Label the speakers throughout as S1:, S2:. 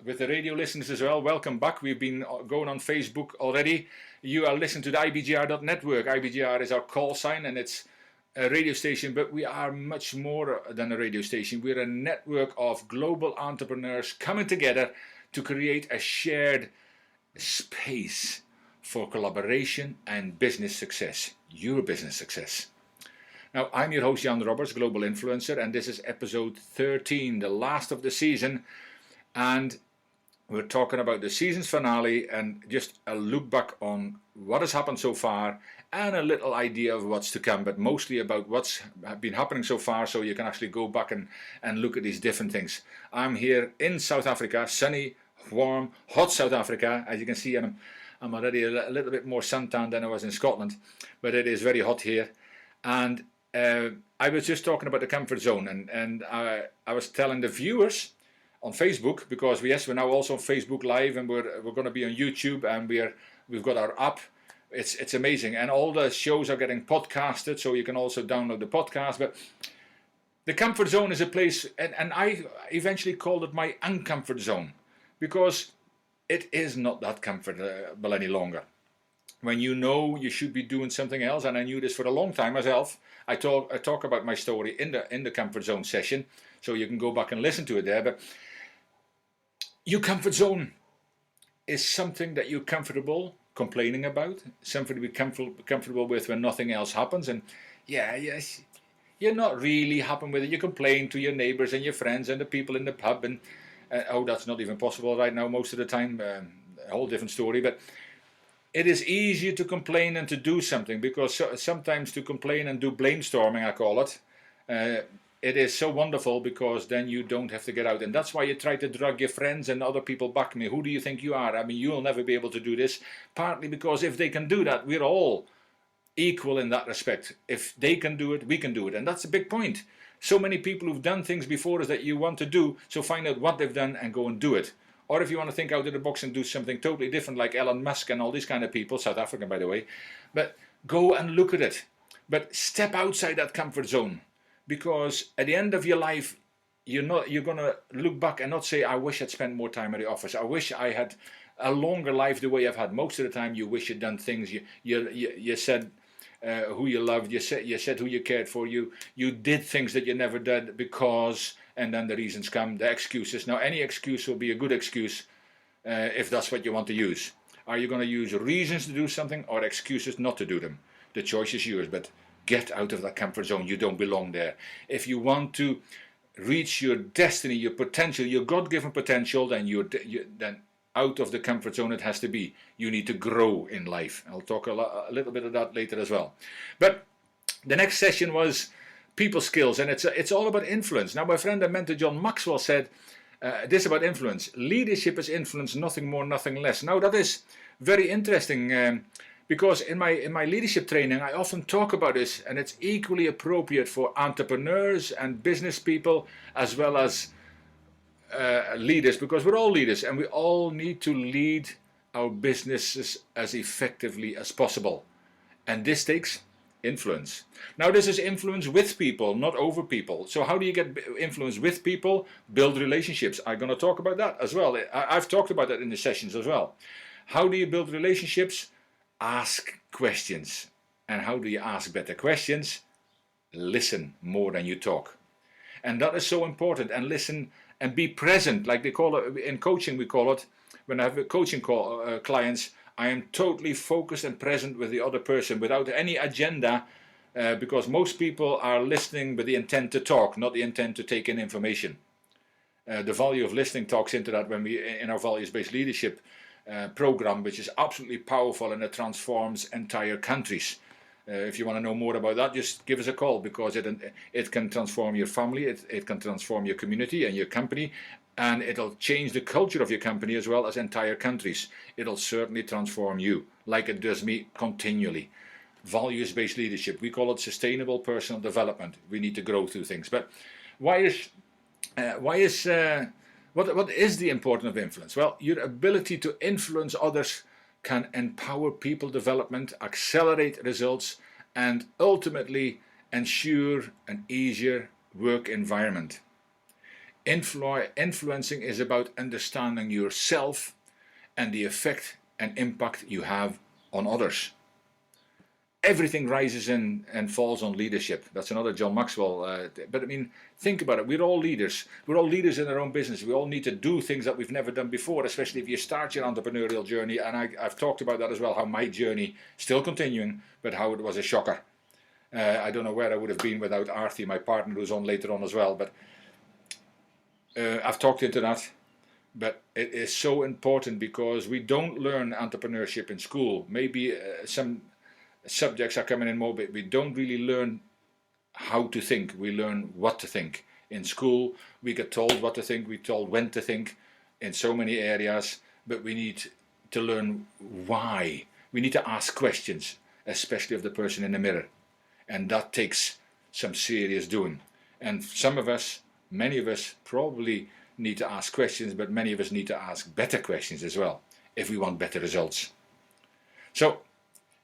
S1: with the radio listeners as well, welcome back. We've been going on Facebook already. You are listening to the IBGR.network. IBGR is our call sign and it's a radio station, but we are much more than a radio station. We're a network of global entrepreneurs coming together to create a shared space for collaboration and business success, your business success. Now, I'm your host, Jan Robberts, Global Influencer, and this is episode 13, the last of the season. And we're talking about the season's finale and just a look back on what has happened so far and a little idea of what's to come, but mostly about what's been happening so far so you can actually go back and look at these different things. I'm here in South Africa, sunny, warm, hot South Africa. As you can see, I'm already a little bit more suntanned than I was in Scotland, but it is very hot here. And I was just talking about the comfort zone, and I was telling the viewers on Facebook, because we're now also on Facebook Live, and we're going to be on YouTube, and we've got our app. It's amazing, and all the shows are getting podcasted, so you can also download the podcast. But the comfort zone is a place, and I eventually called it my uncomfort zone, because it is not that comfortable any longer. When you know you should be doing something else, and I knew this for a long time myself. I talk about my story in the comfort zone session, so you can go back and listen to it there. But your comfort zone is something that you're comfortable complaining about, something to be comfortable with when nothing else happens. And yes, you're not really happy with it. You complain to your neighbors and your friends and the people in the pub, and that's not even possible right now most of the time. A whole different story, but it is easier to complain than to do something, because sometimes to complain and do blamestorming, I call it, it is so wonderful, because then you don't have to get out. And that's why you try to drag your friends and other people back. Me, who do you think you are? I mean, you'll never be able to do this. Partly because if they can do that, we're all equal in that respect. If they can do it, we can do it. And that's a big point. So many people who've done things before us that you want to do, so find out what they've done and go and do it. Or if you want to think out of the box and do something totally different, like Elon Musk and all these kind of people, South African by the way, but go and look at it. But step outside that comfort zone, because at the end of your life, you're going to look back and not say, I wish I'd spent more time at the office. I wish I had a longer life the way I've had. Most of the time, you wish you'd done things. You said who you loved. You said who you cared for. You did things that you never did because. And then the reasons come, the excuses. Now, any excuse will be a good excuse if that's what you want to use. Are you going to use reasons to do something or excuses not to do them? The choice is yours, but get out of that comfort zone. You don't belong there. If you want to reach your destiny, your potential, your God-given potential, then then out of the comfort zone it has to be. You need to grow in life. I'll talk a little bit of that later as well. But the next session was people skills, and it's all about influence. Now, my friend and mentor John Maxwell said this about influence: leadership is influence, nothing more, nothing less. Now, that is very interesting, because in my leadership training I often talk about this, and it's equally appropriate for entrepreneurs and business people as well as leaders, because we're all leaders and we all need to lead our businesses as effectively as possible, and this takes influence. Now, this is influence with people, not over people. So how do you get influence with people? Build relationships. I'm going to talk about that as well. I've talked about that in the sessions as well. How do you build relationships? Ask questions. And how do you ask better questions? Listen more than you talk. And that is so important. And listen and be present, like they call it in coaching. We call it, when I have coaching clients, I am totally focused and present with the other person without any agenda, because most people are listening with the intent to talk, not the intent to take in information. The value of listening talks into that when we in our values-based leadership program, which is absolutely powerful, and it transforms entire countries. If you want to know more about that, just give us a call, because it can transform your family, it can transform your community and your company, and it'll change the culture of your company as well as entire countries. It'll certainly transform you, like it does me continually. Values-based leadership, we call it sustainable personal development. We need to grow through things. But what is the importance of influence? Well, your ability to influence others can empower people development, accelerate results, and ultimately ensure an easier work environment. Influencing is about understanding yourself and the effect and impact you have on others. Everything rises in and falls on leadership. That's another John Maxwell. But I mean, think about it. We're all leaders. We're all leaders in our own business. We all need to do things that we've never done before, especially if you start your entrepreneurial journey. And I've talked about that as well, how my journey, still continuing, but how it was a shocker. I don't know where I would have been without Arthi, my partner, who's on later on as well. But I've talked into that. But it is so important because we don't learn entrepreneurship in school. Maybe some subjects are coming in more, but we don't really learn how to think. We learn what to think. In school, we get told what to think, we're told when to think in so many areas, but we need to learn why. We need to ask questions, especially of the person in the mirror. And that takes some serious doing. And some of us, many of us, probably need to ask questions, but many of us need to ask better questions as well, if we want better results. So,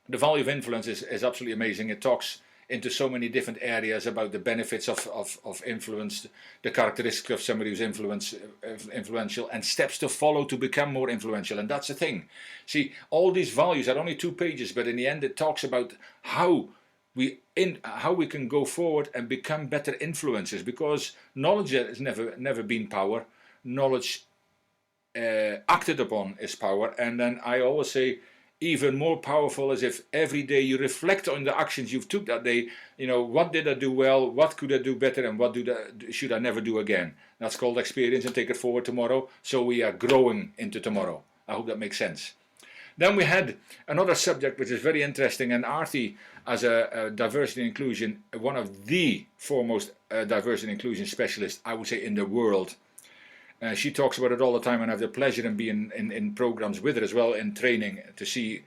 S1: the value of influence is absolutely amazing. It talks into so many different areas about the benefits of influence, the characteristics of somebody who's influential, and steps to follow to become more influential. And that's the thing. See, all these values are only 2 pages, but in the end it talks about how we can go forward and become better influencers, because knowledge has never been power. Knowledge acted upon is power. And then I always say, even more powerful is if every day you reflect on the actions you've took that day. You know, what did I do well, what could I do better, and what should I never do again. That's called experience, and take it forward tomorrow, so we are growing into tomorrow. I hope that makes sense. Then we had another subject which is very interesting, and Arthi, as a diversity and inclusion, one of the foremost diversity and inclusion specialists, I would say, in the world. She talks about it all the time, and I have the pleasure in being in programs with her as well, in training, to see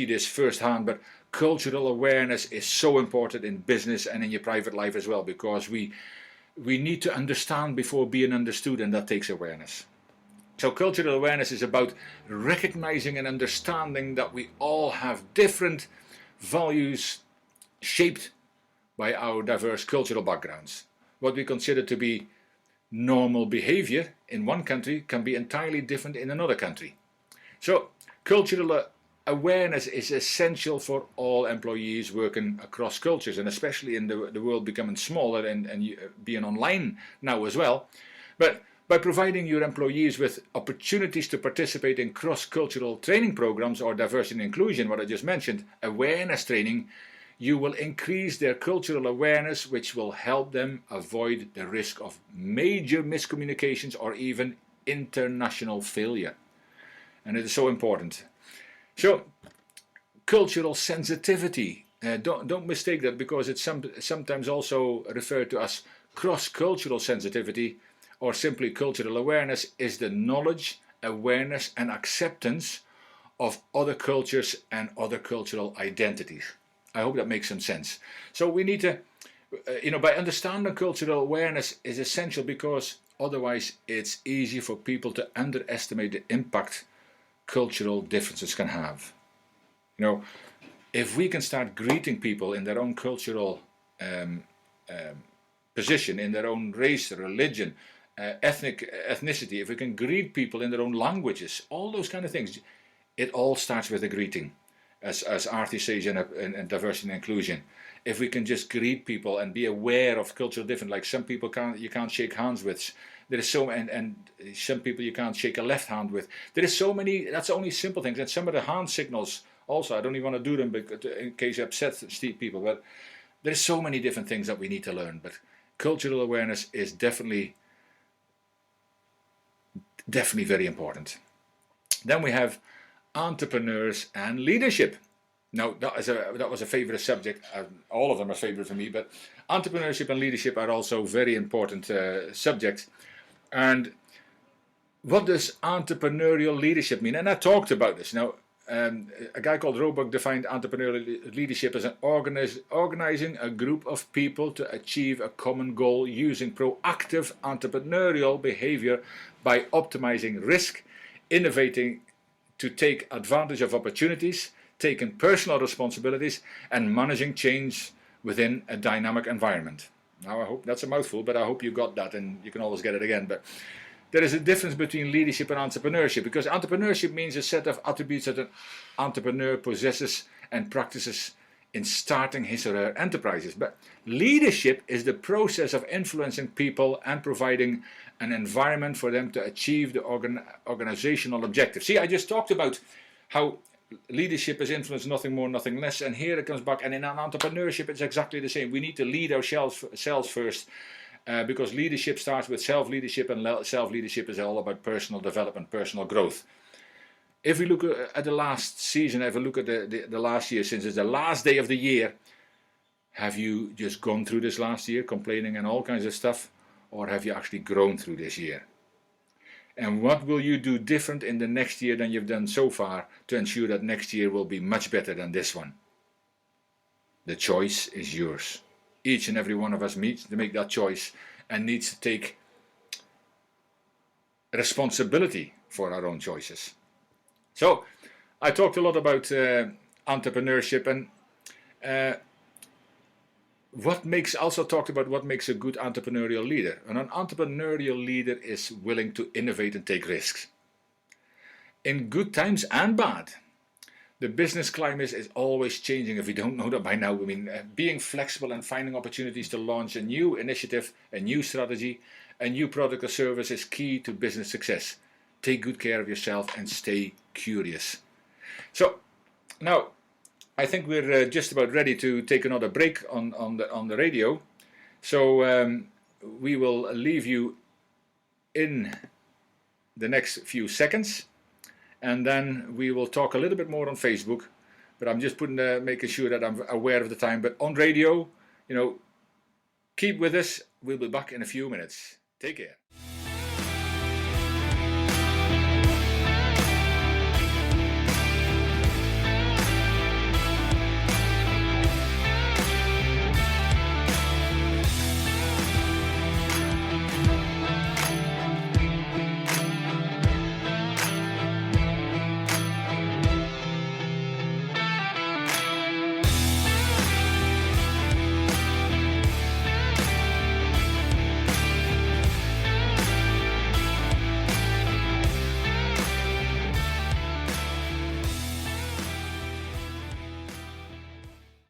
S1: this firsthand. But cultural awareness is so important in business and in your private life as well, because we need to understand before being understood, and that takes awareness. So cultural awareness is about recognizing and understanding that we all have different values shaped by our diverse cultural backgrounds. What we consider to be normal behavior in one country can be entirely different in another country. So cultural awareness is essential for all employees working across cultures, and especially in the world becoming smaller and being online now as well. But by providing your employees with opportunities to participate in cross-cultural training programs or diversity and inclusion, what I just mentioned, awareness training, you will increase their cultural awareness, which will help them avoid the risk of major miscommunications or even international failure. And it is so important. So, cultural sensitivity. Don't mistake that, because it's sometimes also referred to as cross-cultural sensitivity, or simply cultural awareness, is the knowledge, awareness and acceptance of other cultures and other cultural identities. I hope that makes some sense. So we need to, by understanding cultural awareness is essential, because otherwise it's easy for people to underestimate the impact cultural differences can have. If we can start greeting people in their own cultural position, in their own race, religion, ethnicity, if we can greet people in their own languages, all those kind of things, it all starts with a greeting. As Arthi says in diversity and inclusion, if we can just greet people and be aware of cultural difference, like some people you can't shake hands with, there is so, and some people you can't shake a left hand with. There is so many. That's only simple things, and some of the hand signals also. I don't even want to do them in case you upset people, but there is so many different things that we need to learn. But cultural awareness is definitely very important. Then we have entrepreneurs and leadership. Now that was a favorite subject. All of them are favorite for me, but entrepreneurship and leadership are also very important subjects. And what does entrepreneurial leadership mean? And I talked about this. Now, a guy called Robberts defined entrepreneurial leadership as an organizing a group of people to achieve a common goal using proactive entrepreneurial behavior by optimizing risk, innovating to take advantage of opportunities, taking personal responsibilities, and managing change within a dynamic environment. Now I hope that's a mouthful, but I hope you got that, and you can always get it again. But there is a difference between leadership and entrepreneurship, because entrepreneurship means a set of attributes that an entrepreneur possesses and practices in starting his or her enterprises. But leadership is the process of influencing people and providing an environment for them to achieve the organizational objective. See, I just talked about how leadership is influence, nothing more, nothing less, and here it comes back. And in an entrepreneurship, it's exactly the same. We need to lead ourselves first, because leadership starts with self-leadership, and self-leadership is all about personal development, personal growth. If we look at the last season, if we look at the last year, since it's the last day of the year, have you just gone through this last year complaining and all kinds of stuff, or have you actually grown through this year? And what will you do different in the next year than you've done so far to ensure that next year will be much better than this one? The choice is yours. Each and every one of us needs to make that choice and needs to take responsibility for our own choices. So, I talked a lot about entrepreneurship, and also talked about what makes a good entrepreneurial leader. And an entrepreneurial leader is willing to innovate and take risks. In good times and bad, the business climate is always changing. If you don't know that by now, I mean, being flexible and finding opportunities to launch a new initiative, a new strategy, a new product or service is key to business success. Take good care of yourself and stay curious. So, now, I think we're just about ready to take another break on the radio. So we will leave you in the next few seconds, and then we will talk a little bit more on Facebook. But I'm just making sure that I'm aware of the time. But on radio, keep with us. We'll be back in a few minutes. Take care.